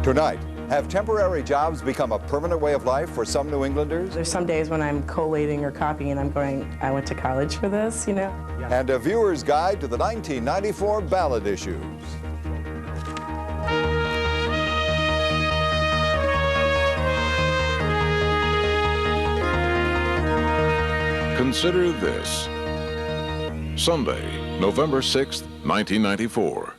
Tonight, have temporary jobs become a permanent way of life for some New Englanders? There's some days when I'm collating or copying and I'm going, I went to college for this, you know? And a viewer's guide to the 1994 ballot issues. Consider this. Sunday, November 6th, 1994.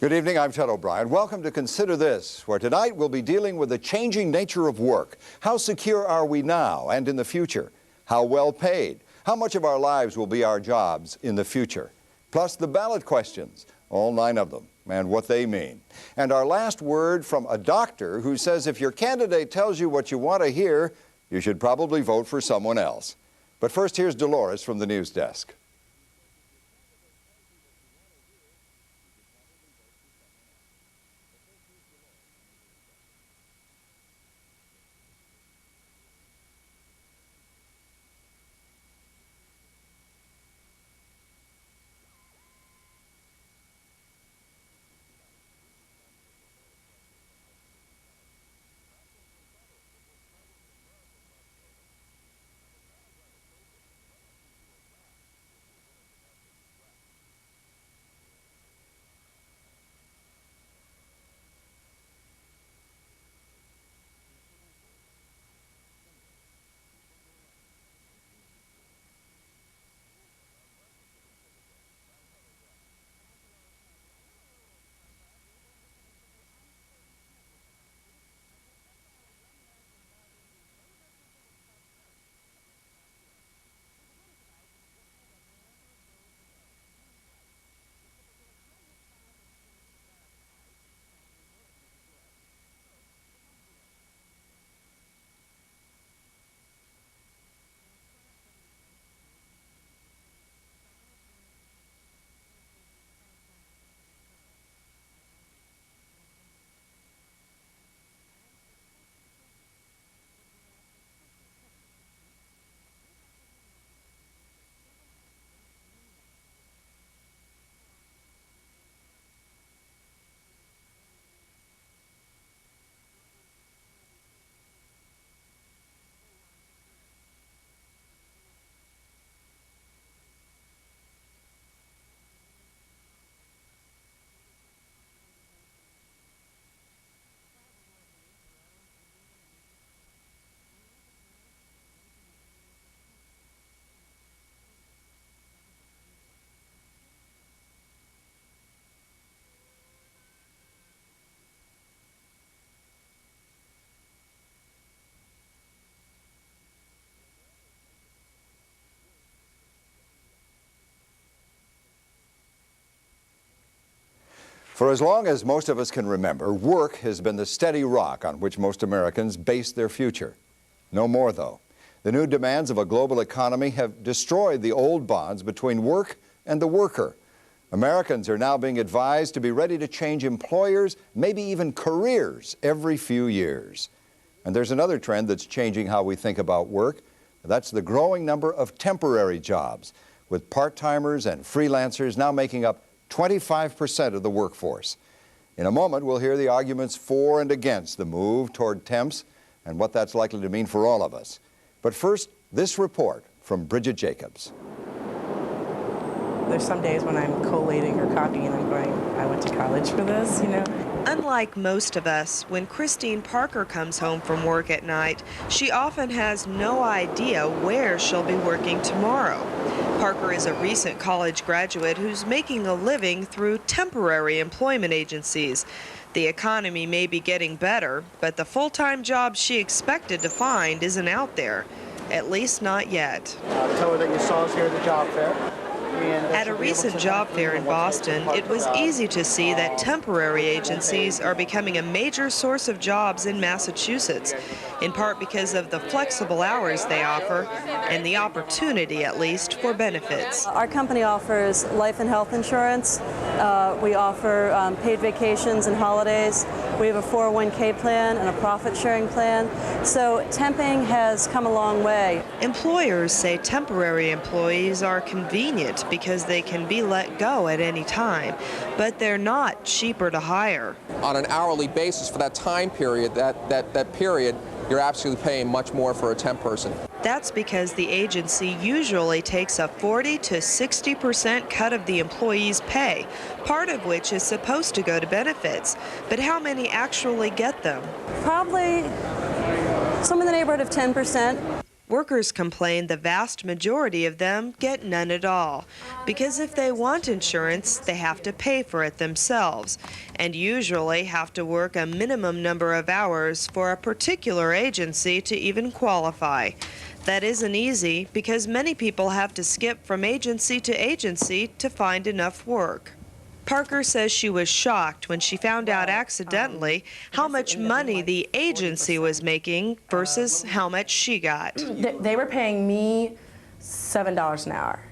Good evening, I'm Ted O'Brien. Welcome to Consider This, where tonight we'll be dealing with the changing nature of work. How secure are we now and in the future? How well paid? How much of our lives will be our jobs in the future? Plus the ballot questions, all 9 of them, and what they mean. And our last word from a doctor who says if your candidate tells you what you want to hear, you should probably vote for someone else. But first, here's Dolores from the news desk. For as long as most of us can remember, work has been the steady rock on which most Americans base their future. No more, though. The new demands of a global economy have destroyed the old bonds between work and the worker. Americans are now being advised to be ready to change employers, maybe even careers, every few years. And there's another trend that's changing how we think about work. That's the growing number of temporary jobs, with part-timers and freelancers now making up 25% of the workforce. In a moment, we'll hear the arguments for and against the move toward temps and what that's likely to mean for all of us. But first, this report from Bridget Jacobs. There's some days when I'm collating or copying and I'm going, I went to college for this, you know? Unlike most of us, when Christine Parker comes home from work at night, she often has no idea where she'll be working tomorrow. Parker is a recent college graduate who's making a living through temporary employment agencies. The economy may be getting better, but the full-time job she expected to find isn't out there, at least not yet. Tell her that you saw us here at the job fair. At a recent job fair in Boston, it was easy to see that temporary agencies are becoming a major source of jobs in Massachusetts. in part because of the flexible hours they offer and the opportunity, at least, for benefits. Our company offers life and health insurance. We offer paid vacations and holidays. We have a 401k plan and a profit-sharing plan. So temping has come a long way. Employers say temporary employees are convenient because they can be let go at any time, but they're not cheaper to hire. On an hourly basis for that time period, that period, you're absolutely paying much more for a temp person. That's because the agency usually takes a 40 to 60% cut of the employee's pay, part of which is supposed to go to benefits. But how many actually get them? Probably some in the neighborhood of 10%. Workers complain the vast majority of them get none at all, because if they want insurance, they have to pay for it themselves, and usually have to work a minimum number of hours for a particular agency to even qualify. That isn't easy because many people have to skip from agency to find enough work. Parker says she was shocked when she found out accidentally how much money the agency was making versus how much she got. They were paying me $7 an hour,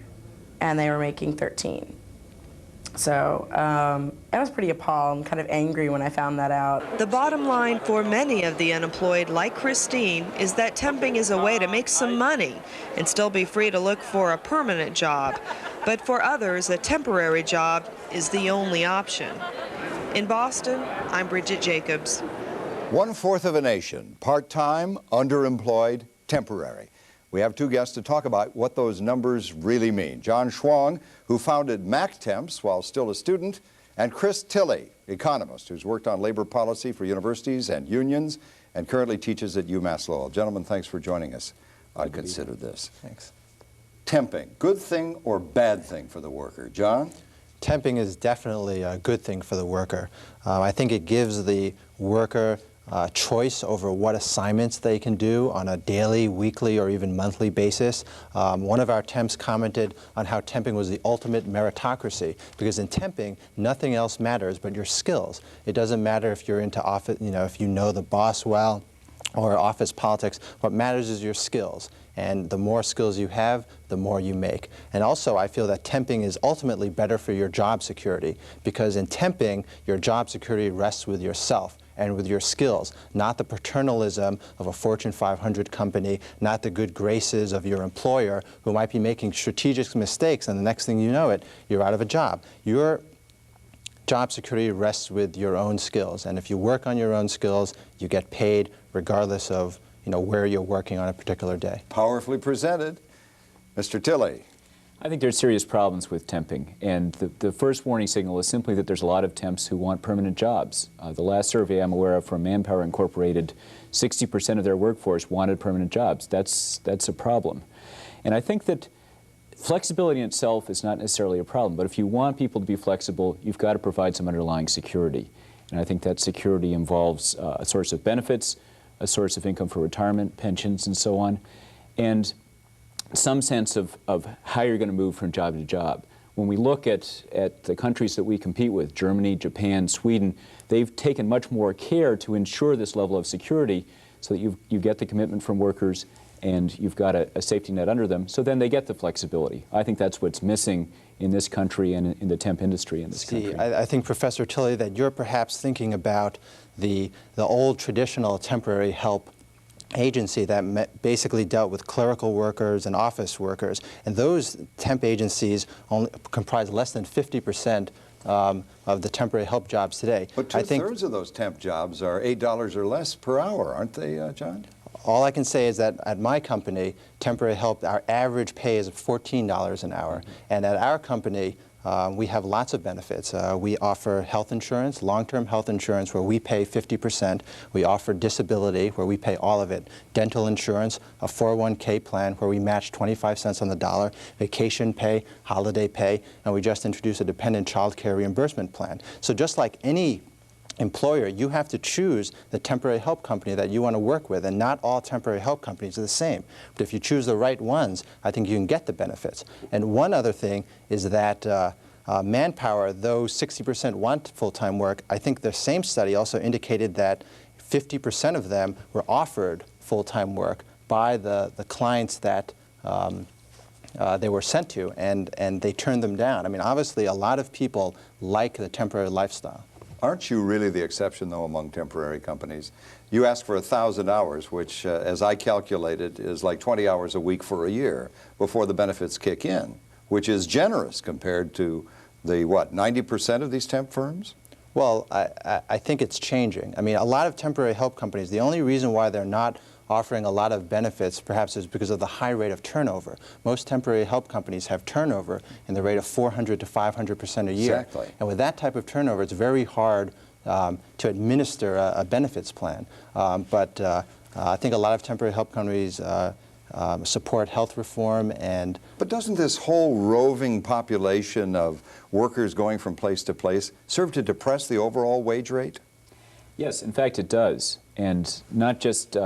and they were making $13. So I was pretty appalled and kind of angry when I found that out. The bottom line for many of the unemployed, like Christine, is that temping is a way to make some money and still be free to look for a permanent job. But for others, a temporary job is the only option. In Boston, I'm Bridget Jacobs. 1/4 of a nation, part-time, underemployed, temporary. We have two guests to talk about what those numbers really mean. John Chuang, who founded MacTemps while still a student, and Chris Tilley, economist, who's worked on labor policy for universities and unions and currently teaches at UMass Lowell. Gentlemen, thanks for joining us. I'd consider this. Thanks. Temping, good thing or bad thing for the worker? John? Temping is definitely a good thing for the worker. I think it gives the worker choice over what assignments they can do on a daily, weekly, or even monthly basis. One of our temps commented on how temping was the ultimate meritocracy, because in temping, nothing else matters but your skills. It doesn't matter if you're into office, if you know the boss well, or office politics. What matters is your skills. And the more skills you have, the more you make. And also, I feel that temping is ultimately better for your job security, because in temping, your job security rests with yourself and with your skills, not the paternalism of a Fortune 500 company, not the good graces of your employer, who might be making strategic mistakes, and the next thing you know it, you're out of a job. Your job security rests with your own skills, and if you work on your own skills, you get paid regardless of where you're working on a particular day. Powerfully presented. Mr. Tilley. I think there's serious problems with temping, and the first warning signal is simply that there's a lot of temps who want permanent jobs. The last survey I'm aware of from Manpower Incorporated, 60% of their workforce wanted permanent jobs. That's a problem. And I think that flexibility in itself is not necessarily a problem, but if you want people to be flexible, you've got to provide some underlying security. And I think that security involves a source of benefits, a source of income for retirement, pensions, and so on, and some sense of how you're going to move from job to job. When we look at the countries that we compete with, Germany, Japan, Sweden, they've taken much more care to ensure this level of security so that you get the commitment from workers and you've got a safety net under them, so then they get the flexibility. I think that's what's missing in this country and in the temp industry in this country. I think, Professor Tilley, that you're perhaps thinking about the old traditional temporary help agency that basically dealt with clerical workers and office workers, and those temp agencies only comprise less than 50% of the temporary help jobs today. But two-thirds of those temp jobs are $8 or less per hour, aren't they, John? All I can say is that at my company, temporary help, our average pay is $14 an hour. And at our company, we have lots of benefits. We offer health insurance, long-term health insurance, where we pay 50%. We offer disability, where we pay all of it. Dental insurance, a 401k plan, where we match 25 cents on the dollar. Vacation pay, holiday pay, and we just introduced a dependent child care reimbursement plan. So just like any employer, you have to choose the temporary help company that you want to work with, and not all temporary help companies are the same. But if you choose the right ones, I think you can get the benefits. And one other thing is that Manpower, though 60% want full-time work, I think the same study also indicated that 50% of them were offered full-time work by the clients that they were sent to, and they turned them down. I mean, obviously, a lot of people like the temporary lifestyle. Aren't you really the exception, though, among temporary companies? You ask for 1,000 hours, which, as I calculated, is like 20 hours a week for a year before the benefits kick in, which is generous compared to the, what, 90% of these temp firms? Well, I think it's changing. I mean, a lot of temporary help companies, the only reason why they're not offering a lot of benefits perhaps is because of the high rate of turnover. Most temporary help companies have turnover in the rate of 400 to 500% a year. Exactly. And with that type of turnover, it's very hard to administer a benefits plan. But I think a lot of temporary help companies support health reform and... But doesn't this whole roving population of workers going from place to place serve to depress the overall wage rate? Yes, in fact it does. And not just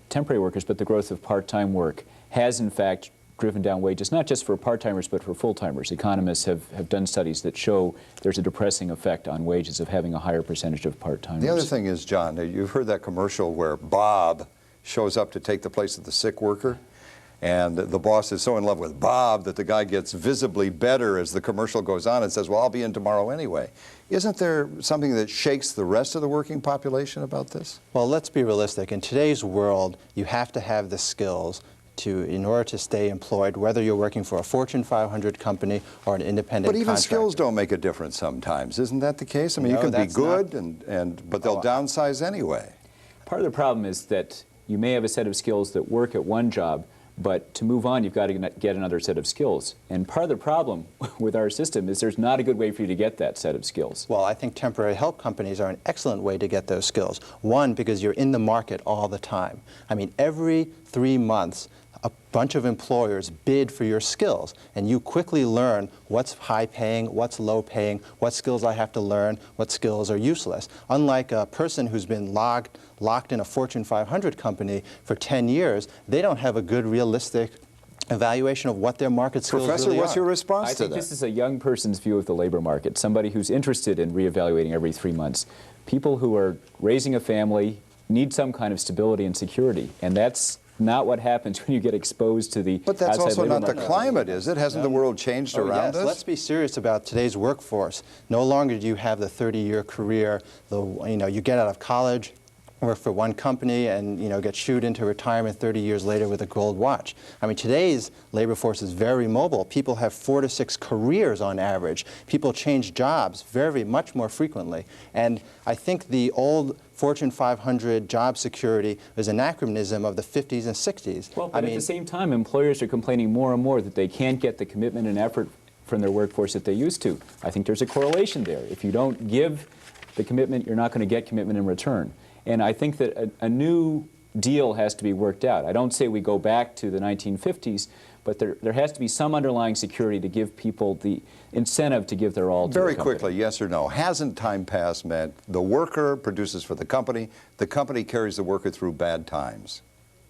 temporary workers, but the growth of part-time work has in fact driven down wages, not just for part-timers, but for full-timers. Economists have done studies that show there's a depressing effect on wages of having a higher percentage of part-timers. The other thing is, John, you've heard that commercial where Bob shows up to take the place of the sick worker, and the boss is so in love with Bob that the guy gets visibly better as the commercial goes on and says, well, I'll be in tomorrow anyway. Isn't there something that shakes the rest of the working population about this? Well, let's be realistic. In today's world, you have to have the skills in order to stay employed, whether you're working for a Fortune 500 company or an independent contractor. But even skills don't make a difference sometimes. Isn't that the case? I mean, No, you can be good, not... but they'll downsize anyway. Part of the problem is that you may have a set of skills that work at one job, but to move on, you've got to get another set of skills. And part of the problem with our system is there's not a good way for you to get that set of skills. Well, I think temporary help companies are an excellent way to get those skills. One, because you're in the market all the time. I mean, every 3 months, a bunch of employers bid for your skills, and you quickly learn what's high paying, what's low paying, what skills I have to learn, what skills are useless. Unlike a person who's been locked in a Fortune 500 company for 10 years, they don't have a good realistic evaluation of what their market skills Professor, really what's are. your response to that? I think this is a young person's view of the labor market, somebody who's interested in reevaluating every 3 months. People who are raising a family need some kind of stability and security, and that's not what happens when you get exposed to the But that's outside also labor not the market. climate, is it? Hasn't the world changed around us? Let's be serious about today's workforce. No longer do you have the 30-year career. You get out of college, work for one company, and get shooed into retirement 30 years later with a gold watch. I mean, today's labor force is very mobile. People have 4 to 6 careers on average. People change jobs much more frequently. And I think the old Fortune 500 job security is an anachronism of the 50s and 60s. Well, but at the same time, employers are complaining more and more that they can't get the commitment and effort from their workforce that they used to. I think there's a correlation there. If you don't give the commitment, you're not going to get commitment in return. And I think that a new deal has to be worked out. I don't say we go back to the 1950s, but there has to be some underlying security to give people the incentive to give their all to Very the company. quickly, yes or no. Hasn't time past meant the worker produces for the company carries the worker through bad times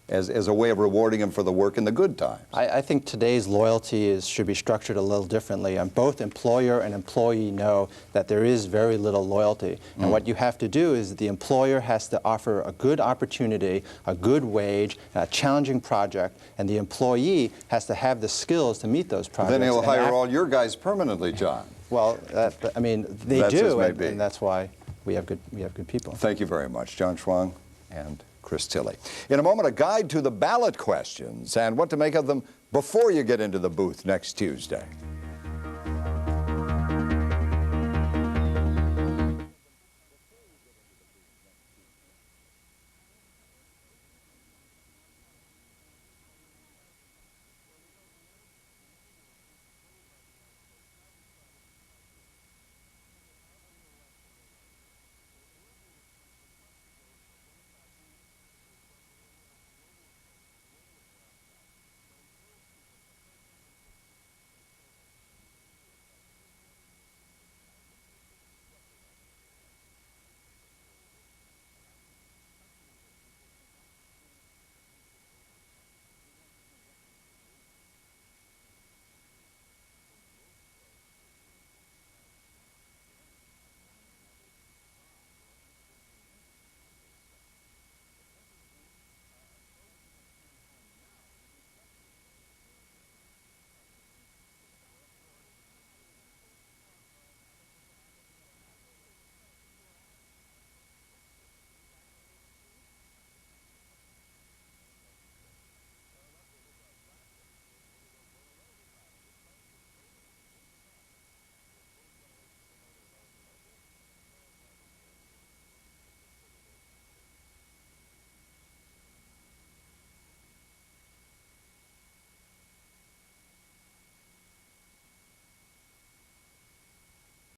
as a way of rewarding him for the work in the good times? I think today's loyalty should be structured a little differently. And both employer and employee know that there is very little loyalty. And what you have to do is the employer has to offer a good opportunity, a good wage, a challenging project, and the employee has to have the skills to meet those projects. Then he'll hire all your guys permanently, John. Well, I mean, they That's do, as may be. and that's why we have good people. Thank you very much, John Chuang and Chris Tilley. In a moment, a guide to the ballot questions and what to make of them before you get into the booth next Tuesday.